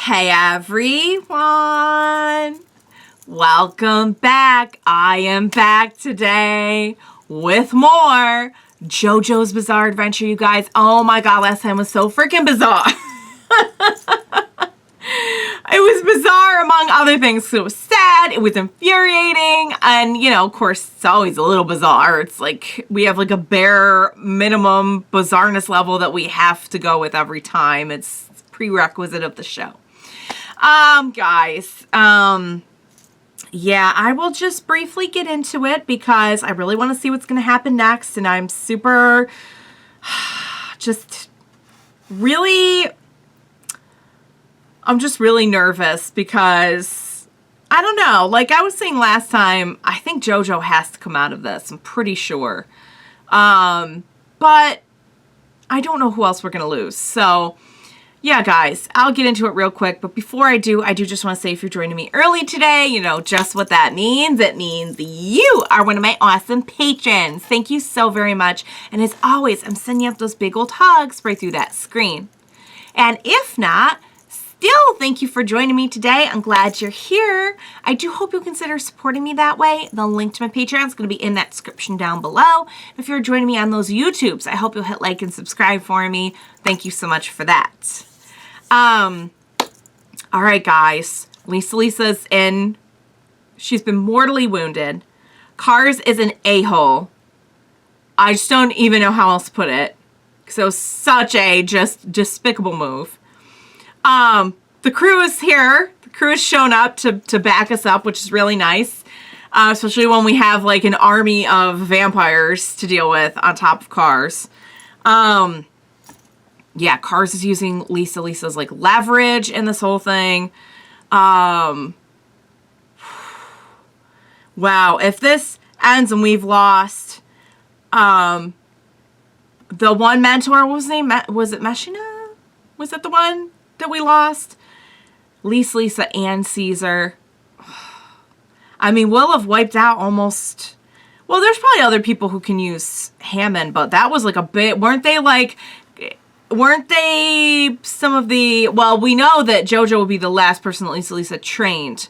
Hey everyone! Welcome back. I am back today with more JoJo's Bizarre Adventure, you guys. Oh my god, last time was so freaking bizarre. It was bizarre among other things. It was sad, it was infuriating, and you know, of course, it's always a little bizarre. It's like we have like a bare minimum bizarreness level that we have to go with every time. It's prerequisite of the show. Guys, yeah, I will just briefly get into it because I really want to see what's going to happen next, and I'm super, I'm just really nervous because, I don't know, like I was saying last time, I think JoJo has to come out of this, I'm pretty sure, but I don't know who else we're going to lose, so... Yeah, guys, I'll get into it real quick, but before I do just want to say if you're joining me early today, you know just what that means. It means you are one of my awesome patrons. Thank you so very much. And as always, I'm sending up those big old hugs right through that screen. And if not, still thank you for joining me today. I'm glad you're here. I do hope you'll consider supporting me that way. The link to my Patreon is going to be in that description down below. If you're joining me on those YouTubes, I hope you'll hit like and subscribe for me. Thank you so much for that. All right, guys. Lisa's in. She's been mortally wounded. Cars is an a-hole. I just don't even know how else to put it. Because it was such a just despicable move. The crew is here. The crew has shown up to back us up, which is really nice. Especially when we have like an army of vampires to deal with on top of Cars. Yeah, Cars is using Lisa's like leverage in this whole thing. Wow, if this ends and we've lost the one mentor, what was his name? Was it Meshina? Was that the one that we lost? Lisa and Caesar. I mean, we'll have wiped out almost... Well, there's probably other people who can use Hammond, but that was like a bit... Weren't they some of the... Well, we know that Jojo will be the last person that Lisa trained.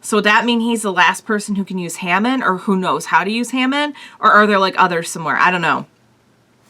So would that mean he's the last person who can use Hammond? Or who knows how to use Hammond? Or are there like others somewhere? I don't know.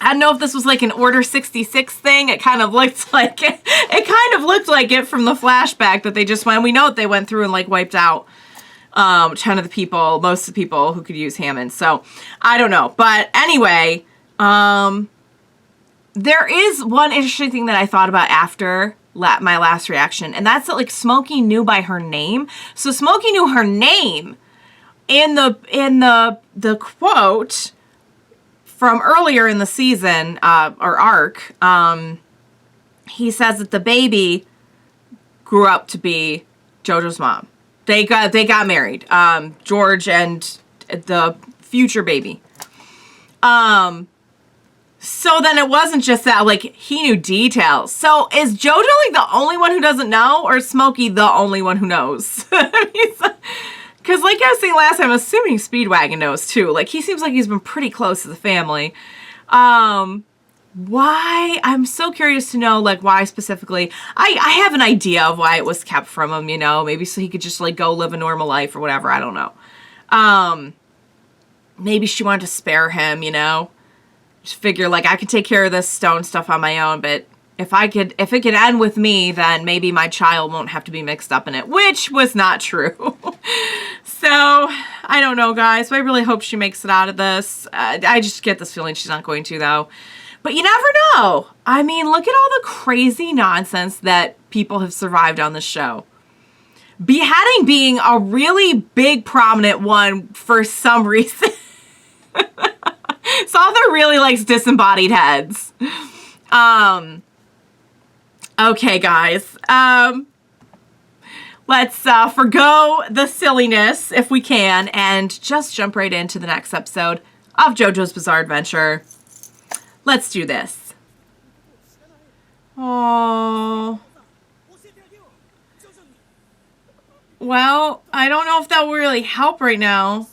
I don't know if this was like an Order 66 thing. It kind of looked like it. It kind of looked like it from the flashback that they just went. We know that they went through and like wiped out 10 of the people, most of the people who could use Hammond. So I don't know. But anyway, there is one interesting thing that I thought about after my last reaction, and that's that like Smokey knew by her name. So Smokey knew her name in the quote from earlier in the season or arc. He says that the baby grew up to be Jojo's mom. They got married. George and the future baby. So then it wasn't just that, like, he knew details. So is Jojo, like, the only one who doesn't know? Or is Smokey the only one who knows? Because, like I was saying last time, I'm assuming Speedwagon knows, too. Like, he seems like he's been pretty close to the family. Why? I'm so curious to know, like, why specifically. I have an idea of why it was kept from him, you know? Maybe so he could just, like, go live a normal life or whatever. I don't know. Maybe she wanted to spare him, you know? Just figure, like, I could take care of this stone stuff on my own, but if it could end with me, then maybe my child won't have to be mixed up in it, which was not true. So, I don't know, guys, but I really hope she makes it out of this. I just get this feeling she's not going to, though. But you never know. I mean, look at all the crazy nonsense that people have survived on this show. Beheading being a really big, prominent one for some reason. Salther really likes disembodied heads. Okay, guys. Let's forgo the silliness if we can and just jump right into the next episode of JoJo's Bizarre Adventure. Let's do this. Oh. Well, I don't know if that will really help right now.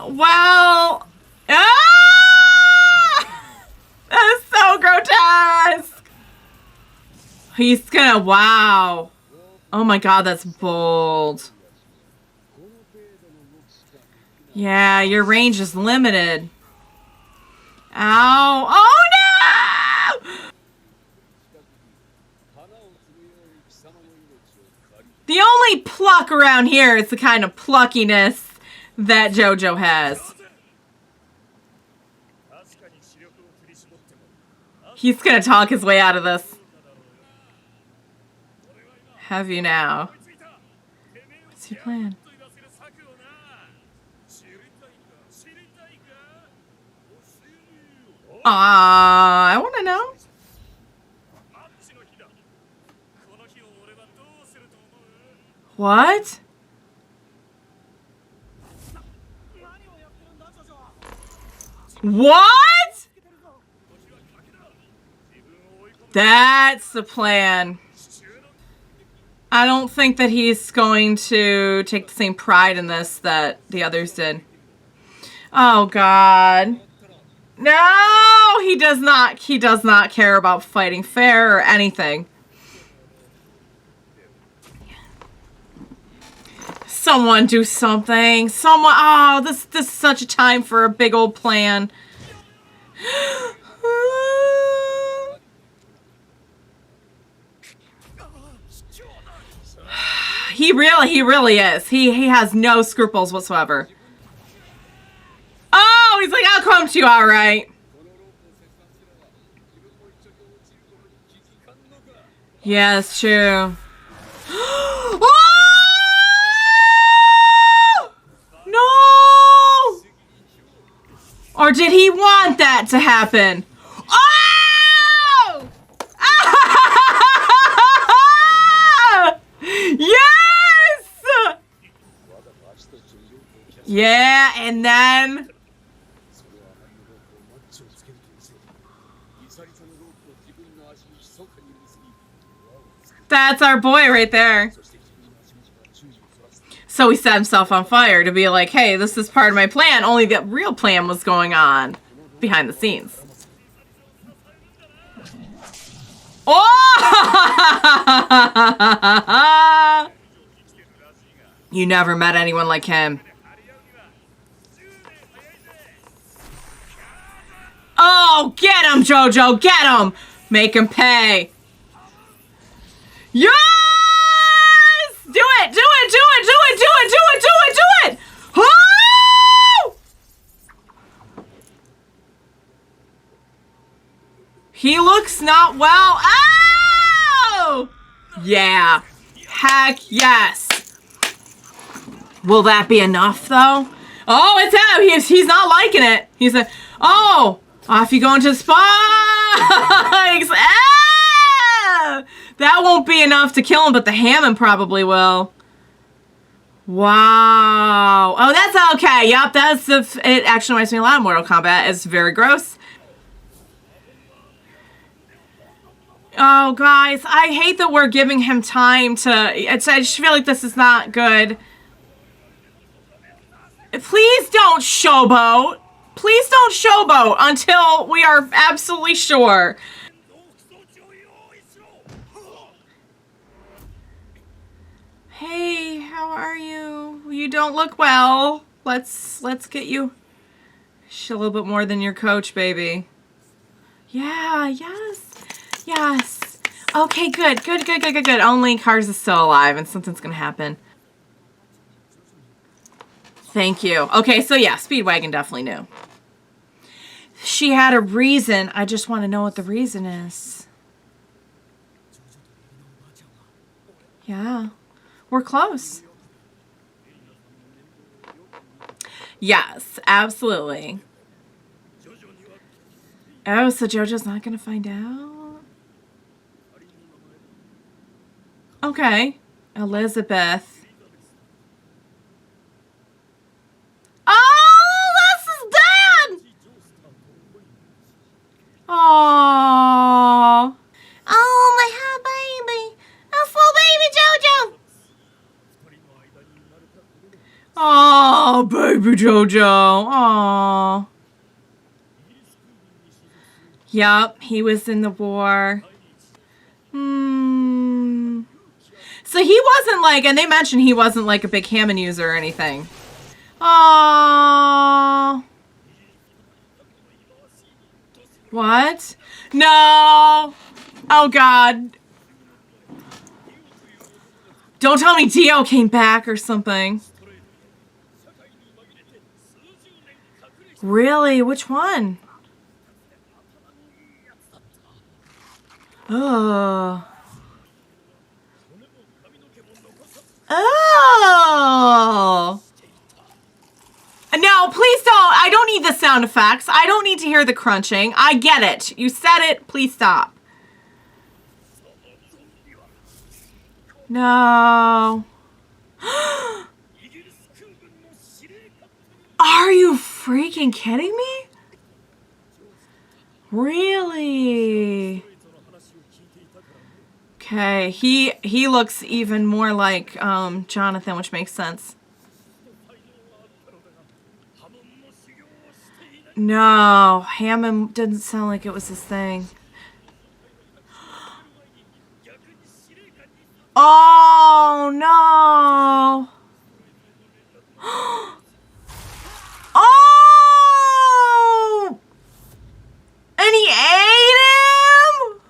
Well, that is so grotesque. He's gonna, wow. Oh my god, that's bold. Yeah, your range is limited. Ow. Oh no! The only pluck around here is the kind of pluckiness that Jojo has. He's gonna talk his way out of this. Have you now? What's your plan? I want to know. What? What? That's the plan. I don't think that he's going to take the same pride in this that the others did. Oh, God. No, he does not. He does not care about fighting fair or anything. Someone do something. Someone. Oh, this is such a time for a big old plan. He really is. He has no scruples whatsoever. Oh, he's like, I'll come to you, all right. Yeah, it's true. Oh! No! Or did he want that to happen? Oh! Yes! Yeah, and then... That's our boy right there. So he set himself on fire to be like, hey, this is part of my plan. Only the real plan was going on behind the scenes. Oh! You never met anyone like him. Oh, get him, Jojo, get him! Make him pay. Yes! Do it, do it, do it, do it, do it, do it, do it, do it! Oh! He looks not well. Oh! Yeah. Heck yes. Will that be enough, though? Oh, it's him. He's not liking it. He's like, oh, off you go into the spikes. Ah! That won't be enough to kill him, but the Hammond probably will. Wow. Oh, that's okay. Yep, it actually reminds me a lot of Mortal Kombat. It's very gross. Oh, guys, I hate that we're giving him time to... I just feel like this is not good. Please don't showboat. Please don't showboat until we are absolutely sure. Hey, how are you? You don't look well. Let's get you a little bit more than your coach, baby. Yeah, yes. Yes. Okay, good. Only Cars is still alive and something's gonna happen. Thank you. Okay, so yeah, Speedwagon definitely knew. She had a reason. I just want to know what the reason is. Yeah. We're close. Yes, absolutely. Oh, so Jojo's not going to find out? Okay. Elizabeth. Oh, that's his dad! Aww. Oh, my hot baby. That's little baby Jojo. Oh, baby Jojo. Aww. Yup, he was in the war. So he wasn't like, and they mentioned he wasn't like a big Hammond user or anything. Oh. What? No. Oh, God. Don't tell me Dio came back or something. Really? Which one? Oh. Oh. No, please don't. I don't need the sound effects. I don't need to hear the crunching. I get it. You said it. Please stop. No. Are you freaking kidding me? Really? Okay, he looks even more like Jonathan, which makes sense. No, Hammond didn't sound like it was his thing. Oh, no. Oh! And he ate him?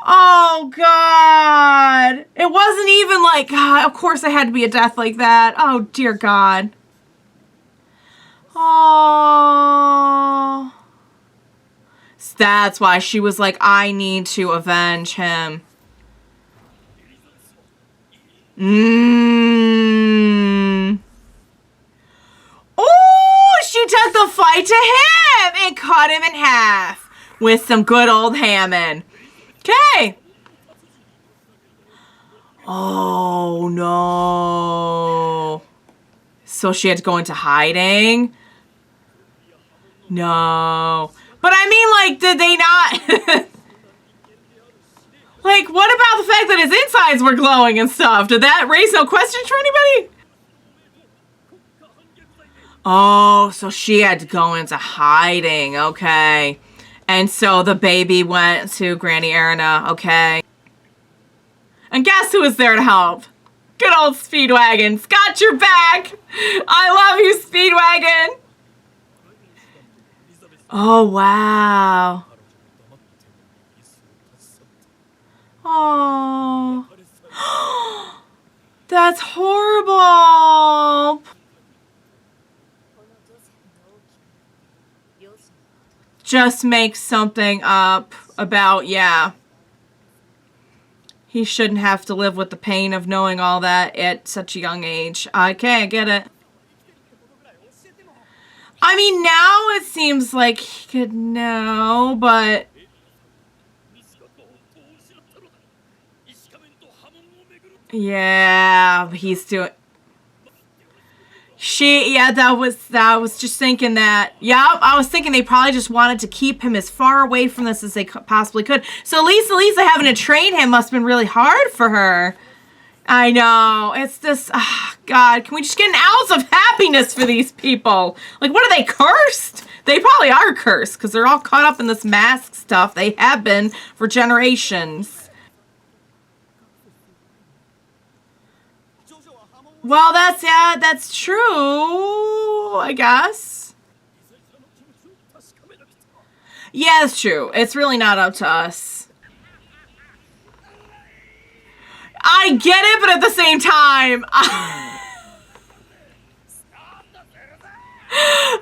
Oh, God. It wasn't even like, God, of course it had to be a death like that. Oh, dear God. Oh. That's why she was like, I need to avenge him. Oh, she took the fight to him and cut him in half with some good old Hammond. Okay. Oh, no. So she had to go into hiding? No. But I mean, like, did they not... Like, what about the fact that his insides were glowing and stuff? Did that raise no questions for anybody? Oh, so she had to go into hiding. Okay. And so the baby went to Granny Erina. Okay. And guess who was there to help? Good old Speedwagon's got your back. I love you, Speedwagon. Oh, wow. Oh. That's horrible. Just make something up about, yeah. He shouldn't have to live with the pain of knowing all that at such a young age. Okay, I get it. I mean, now it seems like he could know, but... Yeah, he's doing... that was just thinking that. Yeah, I was thinking they probably just wanted to keep him as far away from this as they possibly could. So Lisa having to train him must have been really hard for her. I know. It's just, God, can we just get an ounce of happiness for these people? Like, what are they, cursed? They probably are cursed because they're all caught up in this mask stuff. They have been for generations. Well, that's true, I guess. Yeah, it's true. It's really not up to us. I get it, but at the same time,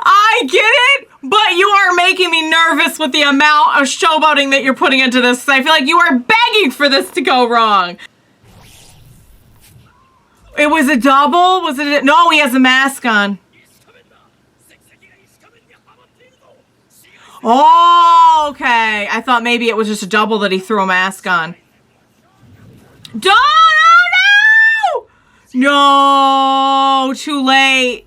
I get it, but you are making me nervous with the amount of showboating that you're putting into this. I feel like you are begging for this to go wrong. It was a double? Was it? No, he has a mask on. Oh, okay. I thought maybe it was just a double that he threw a mask on. No! No! Too late.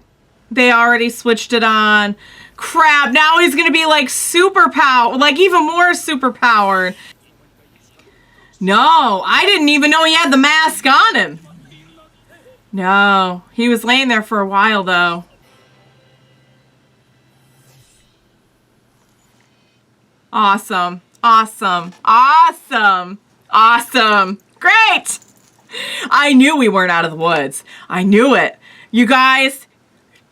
They already switched it on. Crap, now he's gonna be like super powered, like even more super powered. No, I didn't even know he had the mask on him. No, he was laying there for a while though. Awesome, awesome, awesome. Awesome. Great. I knew we weren't out of the woods. I knew it. You guys,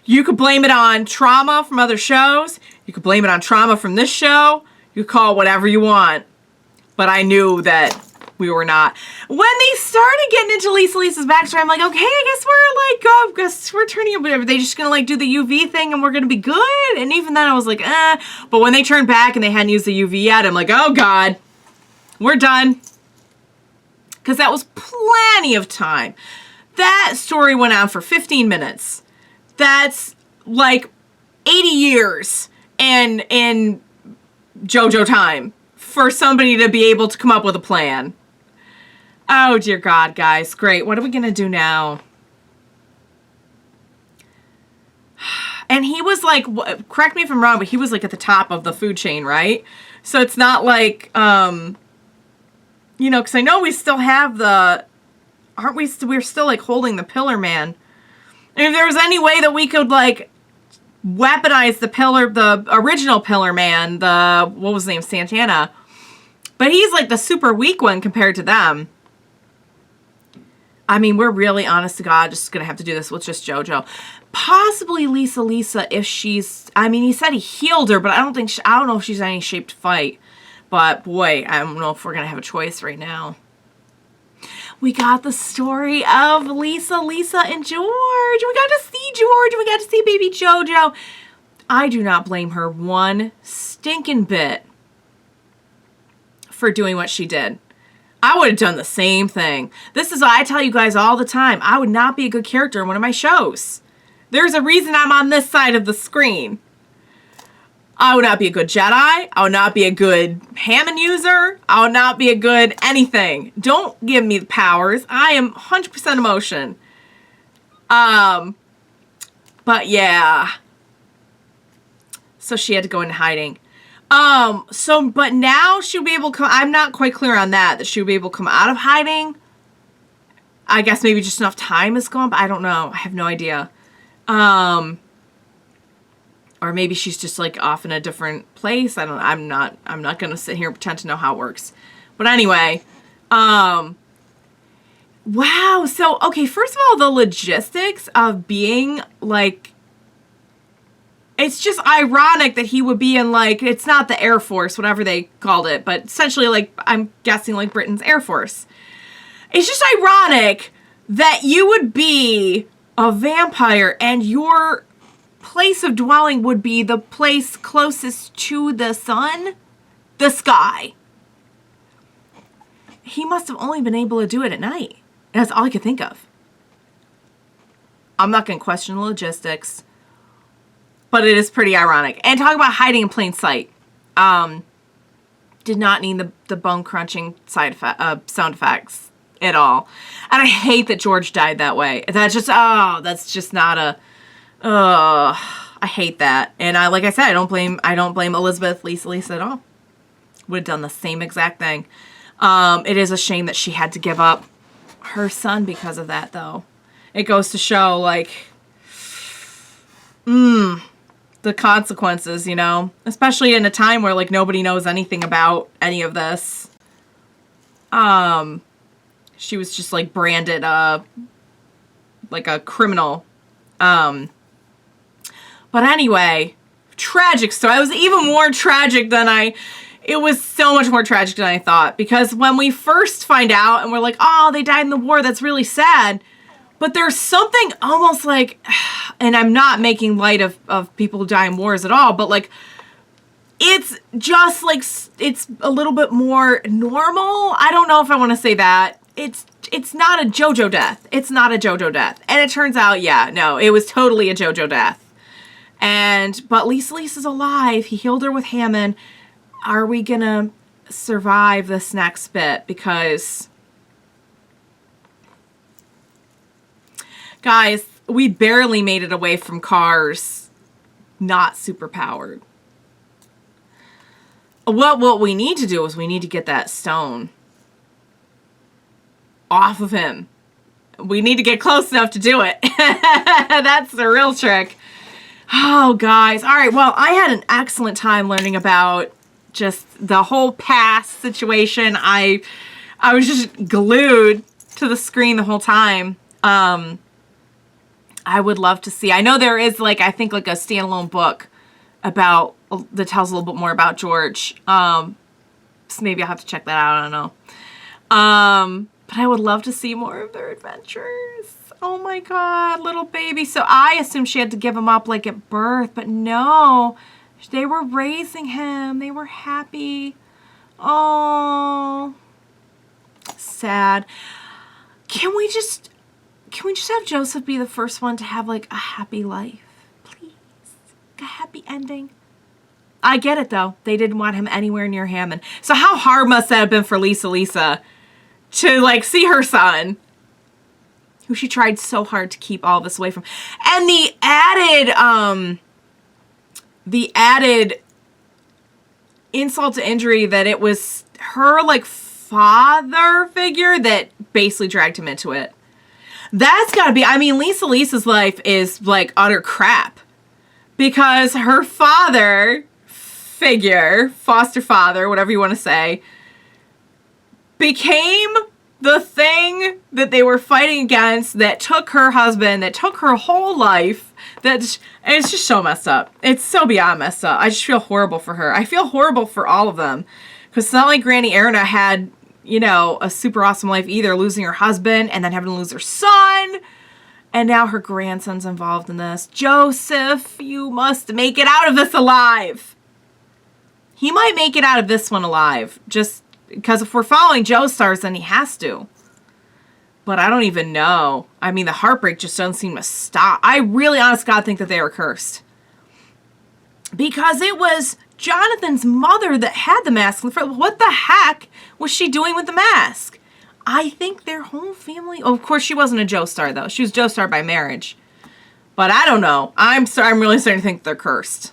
you could blame it on trauma from other shows. You could blame it on trauma from this show. You could call it whatever you want. But I knew that we were not. When they started getting into Lisa's backstory, I'm like, okay, I guess we're turning it. Are they just going to like do the UV thing and we're going to be good? And even then I was like, eh. But when they turned back and they hadn't used the UV yet, I'm like, oh God, we're done. Because that was plenty of time. That story went on for 15 minutes. That's like 80 years in JoJo time for somebody to be able to come up with a plan. Oh, dear God, guys. Great. What are we going to do now? And he was like, correct me if I'm wrong, but he was like at the top of the food chain, right? So it's not like, you know, because I know we still have the, aren't we, we're still like holding the Pillar Man. And if there was any way that we could like weaponize the original Pillar Man, what was his name, Santana. But he's like the super weak one compared to them. I mean, we're really, honest to God, just going to have to do this with just JoJo. Possibly Lisa, if she's, I mean, he said he healed her, but I don't know if she's in any shape to fight. But boy, I don't know if we're going to have a choice right now. We got the story of Lisa, and George. We got to see George. We got to see baby JoJo. I do not blame her one stinking bit for doing what she did. I would have done the same thing. This is what I tell you guys all the time. I would not be a good character in one of my shows. There's a reason I'm on this side of the screen. I would not be a good Jedi. I would not be a good Hammond user. I would not be a good anything. Don't give me the powers. I am 100% emotion. But yeah. So she had to go into hiding. But now she'll be able to come, I'm not quite clear on that she'll be able to come out of hiding. I guess maybe just enough time has gone, but I don't know. I have no idea. Or maybe she's just like off in a different place. I'm not going to sit here and pretend to know how it works. But anyway, wow. So, okay, first of all, the logistics of being like, it's just ironic that he would be in, like, it's not the Air Force, whatever they called it, but essentially, like, I'm guessing, like, Britain's Air Force. It's just ironic that you would be a vampire and your place of dwelling would be the place closest to the sun, the sky. He must have only been able to do it at night. That's all I could think of. I'm not going to question the logistics. But it is pretty ironic. And talk about hiding in plain sight. Did not need the bone crunching sound effects at all. And I hate that George died that way. That's just not a, I hate that. And like I said, I don't blame Elizabeth, Lisa at all. Would have done the same exact thing. It is a shame that she had to give up her son because of that, though. It goes to show, like, the consequences, you know, especially in a time where like nobody knows anything about any of this. She was just like branded like a criminal. But anyway, tragic story. It was even more tragic than it was so much more tragic than I thought, because when we first find out and we're like, oh, they died in the war, that's really sad. But there's something almost like, and I'm not making light of people who die in wars at all, but like, it's just like, it's a little bit more normal. I don't know if I want to say that. It's not a JoJo death. It's not a JoJo death. And it turns out, yeah, no, it was totally a JoJo death. But Lisa's alive. He healed her with Hammond. Are we going to survive this next bit? Because, guys, we barely made it away from cars not super powered. What we need to do is we need to get that stone off of him. We need to get close enough to do it. That's the real trick. Oh, guys. All right. Well, I had an excellent time learning about just the whole past situation. I I was just glued to the screen the whole time. I would love to see. I know there is like, I think like a standalone book about, that tells a little bit more about George. So maybe I'll have to check that out. I don't know. But I would love to see more of their adventures. Oh my God, little baby. So I assumed she had to give him up like at birth, but no, they were raising him. They were happy. Oh, sad. Can we just have Joseph be the first one to have like a happy life? Please. A happy ending. I get it though. They didn't want him anywhere near Hammond. So how hard must that have been for Lisa to like see her son, who she tried so hard to keep all this away from. And the added insult to injury that it was her like father figure that basically dragged him into it. That's gotta be, I mean, Lisa's life is like utter crap because her father figure, foster father, whatever you want to say, became the thing that they were fighting against, that took her husband, that took her whole life. It's just so messed up. It's so beyond messed up. I just feel horrible for her. I feel horrible for all of them. Because it's not like Granny Erna had, you know, a super awesome life either, losing her husband and then having to lose her son. And now her grandson's involved in this. Joseph, you must make it out of this alive. He might make it out of this one alive. Just because if we're following Joestar's, then he has to. But I don't even know. I mean, the heartbreak just doesn't seem to stop. I really, honest to God, think that they were cursed. Because it was Jonathan's mother that had the mask. What the heck was she doing with the mask? I think their whole family... Oh, of course, she wasn't a Joestar, though. She was Joestar by marriage. But I don't know. I'm really starting to think they're cursed.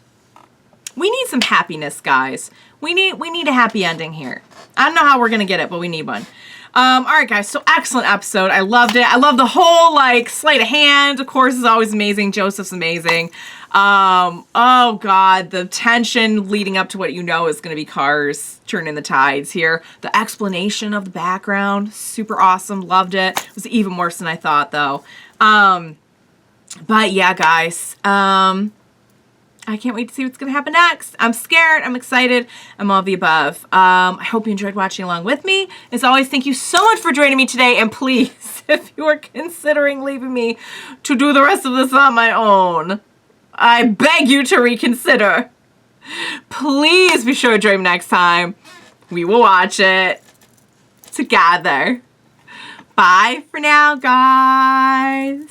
We need some happiness, guys. We need a happy ending here. I don't know how we're going to get it, but we need one. All right, guys. So excellent episode. I loved it. I love the whole, like, sleight of hand. Of course, is always amazing. Joseph's amazing. Oh, God. The tension leading up to what you know is going to be cars turning the tides here. The explanation of the background. Super awesome. Loved it. It was even worse than I thought, though. But, yeah, guys. I can't wait to see what's going to happen next. I'm scared. I'm excited. I'm all of the above. I hope you enjoyed watching along with me. As always, thank you so much for joining me today. And please, if you are considering leaving me to do the rest of this on my own, I beg you to reconsider. Please be sure to join me next time. We will watch it together. Bye for now, guys.